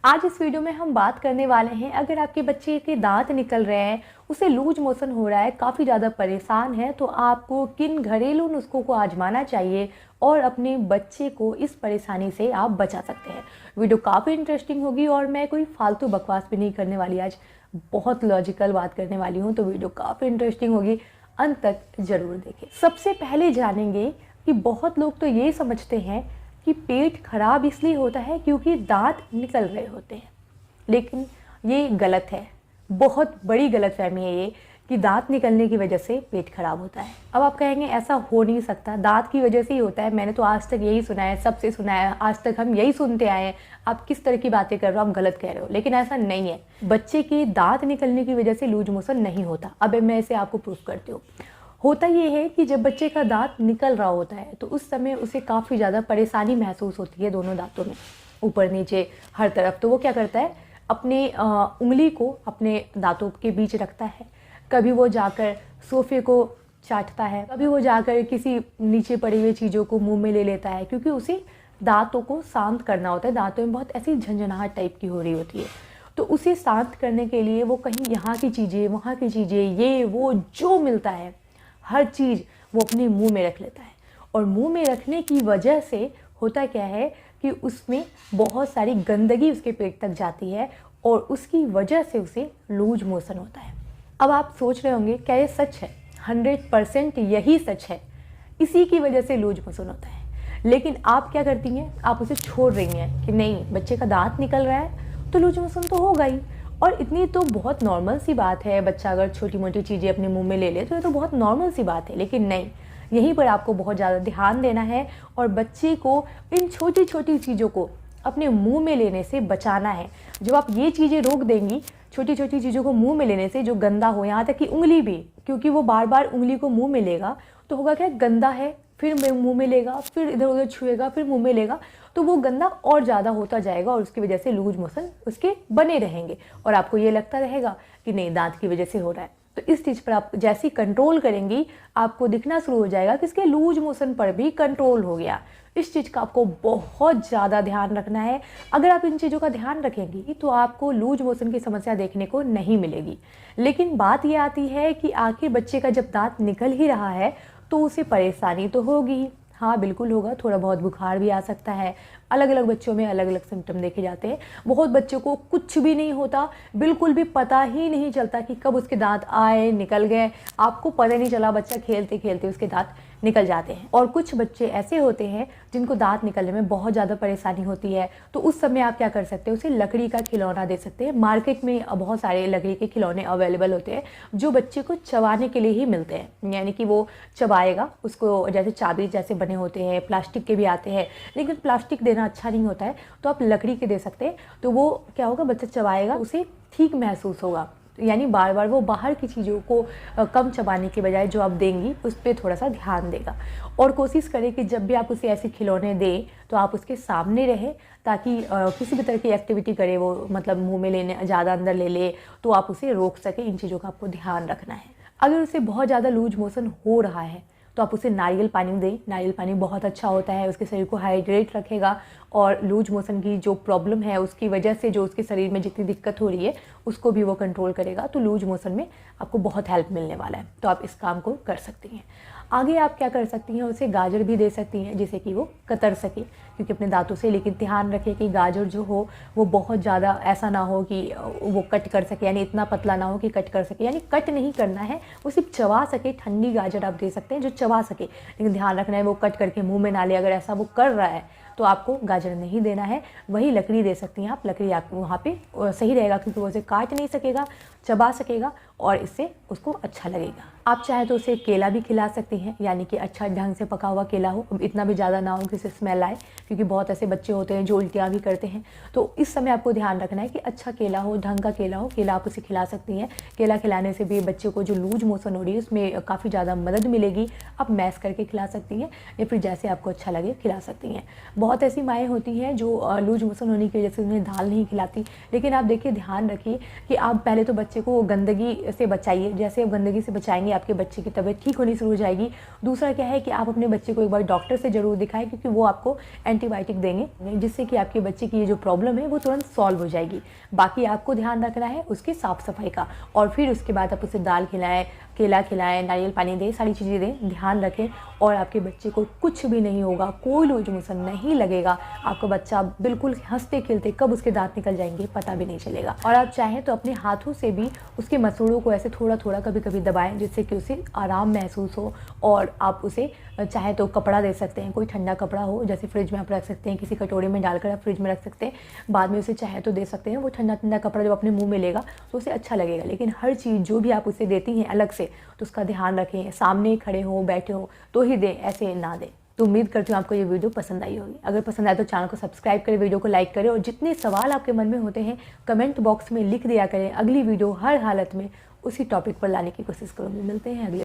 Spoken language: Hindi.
आज इस वीडियो में हम बात करने वाले हैं, अगर आपके बच्चे के दांत निकल रहे हैं, उसे लूज मोशन हो रहा है, काफ़ी ज़्यादा परेशान है, तो आपको किन घरेलू नुस्खों को आजमाना चाहिए और अपने बच्चे को इस परेशानी से आप बचा सकते हैं। वीडियो काफ़ी इंटरेस्टिंग होगी और मैं कोई फालतू बकवास भी नहीं करने वाली, आज बहुत लॉजिकल बात करने वाली हूँ, तो वीडियो काफ़ी इंटरेस्टिंग होगी, अंत तक ज़रूर देखें। सबसे पहले जानेंगे कि बहुत लोग तो ये समझते हैं कि पेट खराब इसलिए होता है क्योंकि दांत निकल रहे होते हैं, लेकिन ये गलत है। बहुत बड़ी गलतफहमी है ये कि दांत निकलने की वजह से पेट खराब होता है। अब आप कहेंगे ऐसा हो नहीं सकता, दांत की वजह से ही होता है, मैंने तो आज तक यही सुना है, सबसे सुना है, आज तक हम यही सुनते आए हैं, आप किस तरह की बातें कर रहे हो, आप गलत कह रहे हो। लेकिन ऐसा नहीं है, बच्चे के दांत निकलने की वजह से लूज मोशन नहीं होता। अब मैं इसे आपको प्रूफ करती हूँ। होता ये है कि जब बच्चे का दांत निकल रहा होता है तो उस समय उसे काफ़ी ज़्यादा परेशानी महसूस होती है दोनों दांतों में, ऊपर नीचे हर तरफ। तो वो क्या करता है, अपने उंगली को अपने दांतों के बीच रखता है। कभी वो जाकर सोफे को चाटता है, कभी वो जाकर किसी नीचे पड़ी हुई चीज़ों को मुंह में ले लेता है, क्योंकि उसे दांतों को शांत करना होता है। दांतों में बहुत ऐसी झंझनाहट टाइप की हो रही होती है, तो उसे शांत करने के लिए वो कहीं यहाँ की चीज़ें, वहाँ की चीज़ें, ये वो जो मिलता है हर चीज़ वो अपने मुंह में रख लेता है। और मुंह में रखने की वजह से होता क्या है कि उसमें बहुत सारी गंदगी उसके पेट तक जाती है और उसकी वजह से उसे लूज मोशन होता है। अब आप सोच रहे होंगे क्या ये सच है? 100% यही सच है, इसी की वजह से लूज मोशन होता है। लेकिन आप क्या करती हैं, आप उसे छोड़ रही हैं कि नहीं, बच्चे का दांत निकल रहा है तो लूज मोशन तो होगा ही, और इतनी तो बहुत नॉर्मल सी बात है, बच्चा अगर छोटी मोटी चीज़ें अपने मुंह में ले ले तो ये तो बहुत नॉर्मल सी बात है। लेकिन नहीं, यहीं पर आपको बहुत ज़्यादा ध्यान देना है और बच्चे को इन छोटी छोटी चीज़ों को अपने मुंह में लेने से बचाना है। जब आप ये चीज़ें रोक देंगी, छोटी छोटी चीज़ों को मुंह में लेने से, जो गंदा हो, यहाँ तक कि उंगली भी, क्योंकि वो बार बार उंगली को मुँह में लेगा तो होगा क्या, गंदा है, फिर मुंह में लेगा, फिर इधर उधर छुएगा, फिर मुंह में लेगा, तो वो गंदा और ज़्यादा होता जाएगा और उसकी वजह से लूज मोशन उसके बने रहेंगे और आपको ये लगता रहेगा कि नहीं, दांत की वजह से हो रहा है। तो इस चीज़ पर आप जैसी कंट्रोल करेंगी, आपको दिखना शुरू हो जाएगा कि इसके लूज मोशन पर भी कंट्रोल हो गया। इस चीज़ का आपको बहुत ज़्यादा ध्यान रखना है। अगर आप इन चीज़ों का ध्यान रखेंगी तो आपको लूज मोशन की समस्या देखने को नहीं मिलेगी। लेकिन बात ये आती है कि आखिर बच्चे का जब दांत निकल ही रहा है तो उसे परेशानी तो होगी। हाँ बिल्कुल होगा, थोड़ा बहुत बुखार भी आ सकता है, अलग अलग बच्चों में अलग अलग सिम्टम देखे जाते हैं। बहुत बच्चों को कुछ भी नहीं होता, बिल्कुल भी पता ही नहीं चलता कि कब उसके दांत आए, निकल गए, आपको पता नहीं चला, बच्चा खेलते खेलते उसके दांत निकल जाते हैं। और कुछ बच्चे ऐसे होते हैं जिनको दांत निकलने में बहुत ज़्यादा परेशानी होती है, तो उस समय आप क्या कर सकते हैं, उसे लकड़ी का खिलौना दे सकते हैं। मार्केट में बहुत सारे लकड़ी के खिलौने अवेलेबल होते हैं जो बच्चे को चबाने के लिए ही मिलते हैं, यानी कि वो चबाएगा उसको, जैसे चाबी जैसे बने होते हैं, प्लास्टिक के भी आते हैं, लेकिन प्लास्टिक देना अच्छा नहीं होता है, तो आप लकड़ी के दे सकते हैं। तो वो क्या होगा, बच्चा चबाएगा, उसे ठीक महसूस होगा, यानी बार बार वो बाहर की चीज़ों को कम चबाने के बजाय जो आप देंगी उस पर थोड़ा सा ध्यान देगा। और कोशिश करें कि जब भी आप उसे ऐसे खिलौने दें तो आप उसके सामने रहें, ताकि किसी भी तरह की एक्टिविटी करे वो, मतलब मुंह में लेने ज़्यादा अंदर ले ले, तो आप उसे रोक सकें। इन चीज़ों का आपको ध्यान रखना है। अगर उसे बहुत ज़्यादा लूज मोशन हो रहा है तो आप उसे नारियल पानी दें। नारियल पानी बहुत अच्छा होता है, उसके शरीर को हाइड्रेट रखेगा और लूज मोशन की जो प्रॉब्लम है उसकी वजह से जो उसके शरीर में जितनी दिक्कत हो रही है उसको भी वो कंट्रोल करेगा। तो लूज मोशन में आपको बहुत हेल्प मिलने वाला है, तो आप इस काम को कर सकती हैं। आगे आप क्या कर सकती हैं, उसे गाजर भी दे सकती हैं जिससे कि वो कतर सके, क्योंकि अपने दांतों से। लेकिन ध्यान रखें कि गाजर जो हो वो बहुत ज़्यादा ऐसा ना हो कि वो कट कर सके, यानी इतना पतला ना हो कि कट कर सके, यानी कट नहीं करना है, वो सिर्फ चबा सके। ठंडी गाजर आप दे सकते हैं जो चबा सके, लेकिन ध्यान रखना है वो कट करके मुंह में ना ले। अगर ऐसा वो कर रहा है तो आपको गाजर नहीं देना है। वही लकड़ी दे सकती हैं आप, लकड़ी आप वहाँ पे सही रहेगा, क्योंकि वो उसे काट नहीं सकेगा, चबा सकेगा और इससे उसको अच्छा लगेगा। आप चाहे तो उसे केला भी खिला सकती हैं, यानी कि अच्छा ढंग से पका हुआ केला हो, इतना भी ज़्यादा ना हो कि उसे स्मेल आए, क्योंकि बहुत ऐसे बच्चे होते हैं जो उल्टियाँ भी करते हैं। तो इस समय आपको ध्यान रखना है कि अच्छा केला हो, ढंग का केला हो, केला आप उसे खिला सकती हैं। केला खिलाने से भी बच्चे को जो लूज मोशन हो रही है उसमें काफ़ी ज़्यादा मदद मिलेगी। आप मैश करके खिला सकती हैं या फिर जैसे आपको अच्छा लगे खिला सकती हैं। बहुत ऐसी माएँ होती हैं जो लूज मोशन होने की वजह से उन्हें दाल नहीं खिलाती। लेकिन आप देखिए, ध्यान रखिए कि आप पहले तो बच्चे को गंदगी से बचाइए। जैसे आप गंदगी से बचाएँगे, आपके बच्चे की तबीयत ठीक होनी शुरू हो जाएगी। दूसरा क्या है कि आप अपने बच्चे को एक बार डॉक्टर से ज़रूर दिखाएँ, क्योंकि वो आपको एंटीबायोटिक देंगे, जिससे कि आपके बच्चे की ये जो प्रॉब्लम है वो तुरंत सॉल्व हो जाएगी। बाकी आपको ध्यान रखना है उसकी साफ़-सफ़ाई का, और फिर उसके बाद आप उसे दाल खिलाएँ, केला खिलाएँ, नारियल पानी दें, सारी चीज़ें दें, ध्यान रखें और आपके बच्चे को कुछ भी नहीं होगा, कोई लूज मोशन नहीं लगेगा। आपका बच्चा बिल्कुल हँसते-खेलते कब उसके दाँत निकल जाएँगे पता भी नहीं चलेगा। और आप चाहें तो अपने हाथों से भी उसके मसूड़ों को ऐसे थोड़ा-थोड़ा कभी-कभी दबाएँ, जिससे कि उसे आराम महसूस हो। और आप उसे चाहे तो कपड़ा दे सकते हैं, कोई ठंडा कपड़ा हो, जैसे फ्रिज में आप रख सकते हैं, किसी कटोरे में डालकर आप फ्रिज में रख सकते हैं। बाद में उसे चाहे तो दे सकते हैं। वो ठंडा-ठंडा कपड़ा जब अपने मुँह में लेगा तो उसे अच्छा लगेगा। लेकिन हर चीज़ जो भी आप उसे देती हैं अलग से, तो उसका ध्यान रखें। सामने खड़े हों, बैठे हों तो ही दें, ऐसे ना दें। तो उम्मीद करती हूँ आपको ये वीडियो पसंद आई होगी। अगर पसंद आए तो चैनल को सब्सक्राइब करें, वीडियो को लाइक करें, और जितने सवाल आपके मन में होते हैं कमेंट बॉक्स में लिख दिया करें। अगली वीडियो हर हालत में उसी टॉपिक पर लाने की कोशिश करूँगी। मिलते हैं अगले